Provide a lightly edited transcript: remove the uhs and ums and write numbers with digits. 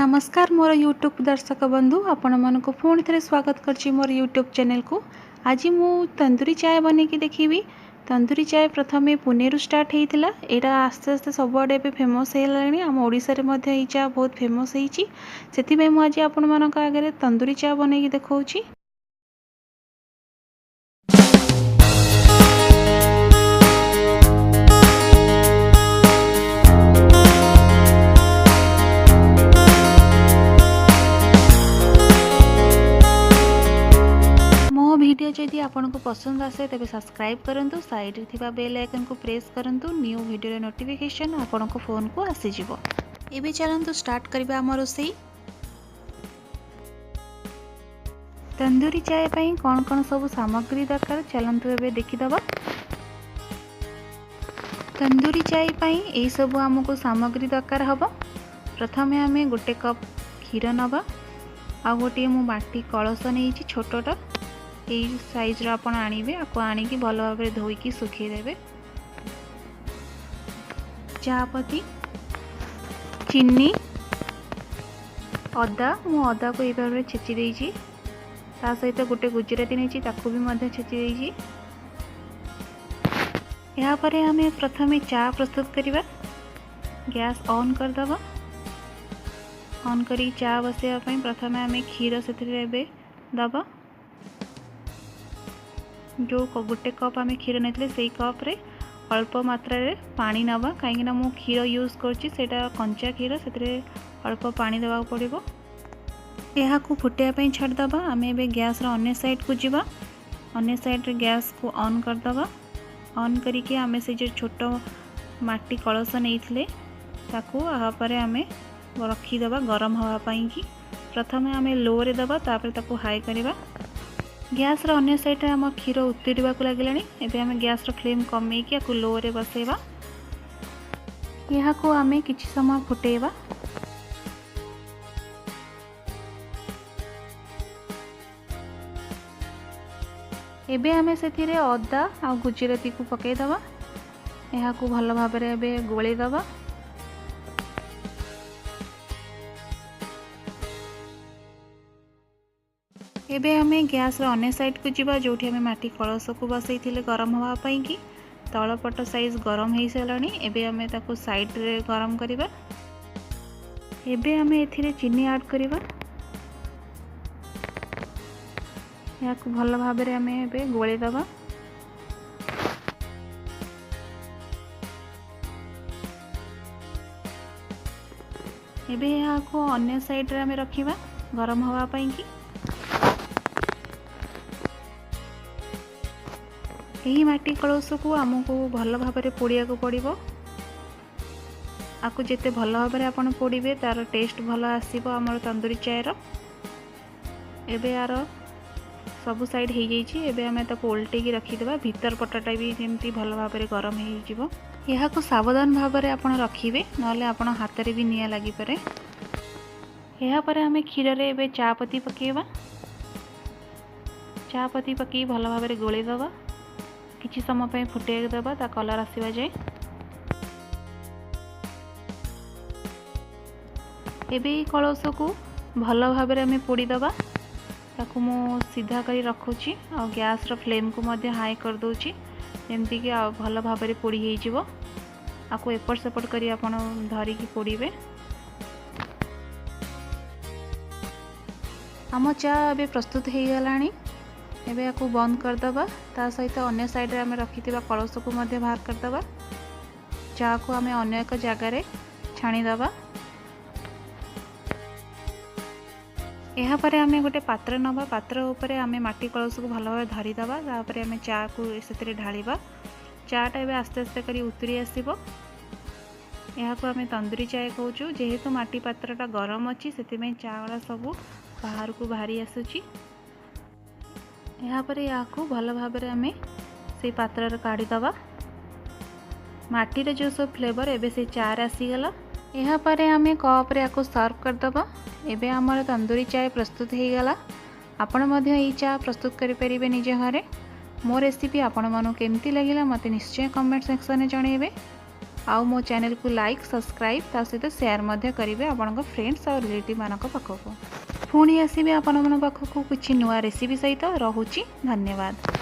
नमस्कार मोर यूट्यूब दर्शक बंधु आपण मानक पुणी थे स्वागत करछि मोर यूट्यूब चैनल को। आज मु तंदूरी चाय बनेकी देखी। तंदूरी चाय प्रथमे पुणे स्टार्ट होता यहाँ आस्ते आस्ते सबुआडे फेमस है। आम ओडिशा रे मध्य ये चाय बहुत फेमस होती से मुझे आपण मानक आगे तंदूरी चाय बनेकी देखौछि। वीडियो जदि आपन को पसंद आसे तेबे सब्सक्राइब करंतु, साइड रे थिबा बेल आइकन को प्रेस करंतु, न्यू वीडियो रे नोटिफिकेशन आपन को फोन को आसी जिवो। एबे चलंतु स्टार्ट करबा हमर रोसई। तंदूरी चाय पई कोन कोन सब सामग्री दरकार चलंतु एबे देखि दबा। तंदूरी चाय पई ए सब हमको सामग्री दरकार हबो। प्रथमे हमें गोटे कप क्षीर नबा आ गोटे मु माटी कलश नेइछि छोटोटा यही साइज रा आपण आनिबे। आपको आनिकी भल भाव धोईकी सुखी देबे। चापती, चीनी, अदा मु अदा को ये भाव छेची देइछि। ता सहित गोटे गुजराती नेछि ताकू भी मध्य छेची देइछि। या परे हमें प्रथमे चा प्रस्तुत करिबा। गैस ऑन कर दबा। ऑन करी चा बसेया पई प्रथमे हमें क्षीर सेथिरे दबा। जो गोटे कप आम क्षीर नहीं से कप रे अल्प मात्रा रे पानी नवा कहीं मु क्षीर यूज करटा कंचा क्षीर से अल्प पानी देवा पड़ो। यह फुटापी छाड़दबा। आम ए गैस अन्य साइड को जीवा। अन्य साइड रे गैस को ऑन करदबा। ऑन करके आम से जो छोट माटी कलश नहीं ताकू आहापर आम रखीदबा गरम हाँपाई कि। प्रथम आम लो रे दबा तापर ताकू हाई करवा। गैस रो अन्य साइड रे हम क्षीर उतरिबा को लागलानी। एबे हम गैस रो फ्लेम कमे कि आकु लो रे बसेबा। यहा को हमें किछि समय फुटेबा। एबे हमें सेथिरे अदा आ गुजराती को पके दबा। यहा को भल भाव रे एबे गोळे दबा। एबे हमें गैस रो अन्य साइड को जीवा जोठी हमें माटी कलश को बसई थिले गरम हवा पई कि। तळपट साइज गरम हो सारानी। एबे हमें ताको साइड रे गरम करिबा। एबे हमें एथिरे चीनी ऐड करिबा। या को भल भाव रे हमें एबे गोळे दबा। एबे या को अन्य साइड रे हमें रखिबा गरम हवा पई कि। यही माटी कलश को आमको भल भाव पोड़िया को पड़ो। आपको जिते भल भाव आपड़ पोड़े तार टेस्ट भल आसो आमर तंदूरी चायर। एबे यार सबु साइड हो जाइए। आम ताको उल्टेकी रखीदे। भीतर पटटा भी जमी भल भाव गरम हो। यह को सावधान भाव आप रखिए ना आप हाथ में भी निआ लगिपे। यापर आम क्षीर रे चापती पकेबा। चापती पकई भल भाव गोले दबा। किछि समय पे फुटे दबा ता कलर आसीबा जाए। एबे कलश को भल भाव में पोड़ी दबा। ताकू मु सीधा करी रखुची और गैस रो फ्लेम को मध्य हाई कर दोची जेमती कि भल भाव में पोड़ी हो जिवो। आपको एपट सेपट करी आपण धरिकी पोड़ीबे। आम चा एबे प्रस्तुत हो गलानी। एबे याकू बंद कर दबा। ता सहित अन्य साइड रे हमें रखिथिबा कलश को मध्य बाहर कर दबा। चा को हमें अन्य एक जगह रे छाणी दबा। यहाँ पर हमें गोटे पात्र नबा। पात्र ऊपर हमें माटी कलश को भल भाव धरी दबा। तापर हमें चा को सेतिरे ढालिबा। चाटा एबे आस्ते आस्ते करी उतरी आसीबो। यहाँ को हमें तंदूरी चाय कहूँ। जेहेतु माटी पात्रटा गरम अच्छी से चा गुड़ा सब बाहर को बाहरी आसुची। यापर या भल भाव आम से पात्र काढ़ीदबा। माटीर जो सब फ्लेवर एबे से चार आसीगला। यापर आम कप या सर्व करदबा। एबे आमर तंदूरी चाय प्रस्तुत हो गला। आपण मध्य ये चा प्रस्तुत करें निज घरे। मो रेसिपी आपण मानू केमती लगिला मते निश्चय कमेंट सेक्शन में जनइबे। आउ मो चैनल को लाइक सब्सक्राइब ता सहित शेयर मध्य करेंगे आपण फ्रेंड्स और रिलेटिव मान पाखक। पुणी आसबि आपण पाखक किसी नुआ रेसिपी सहित। रहुछि धन्यवाद।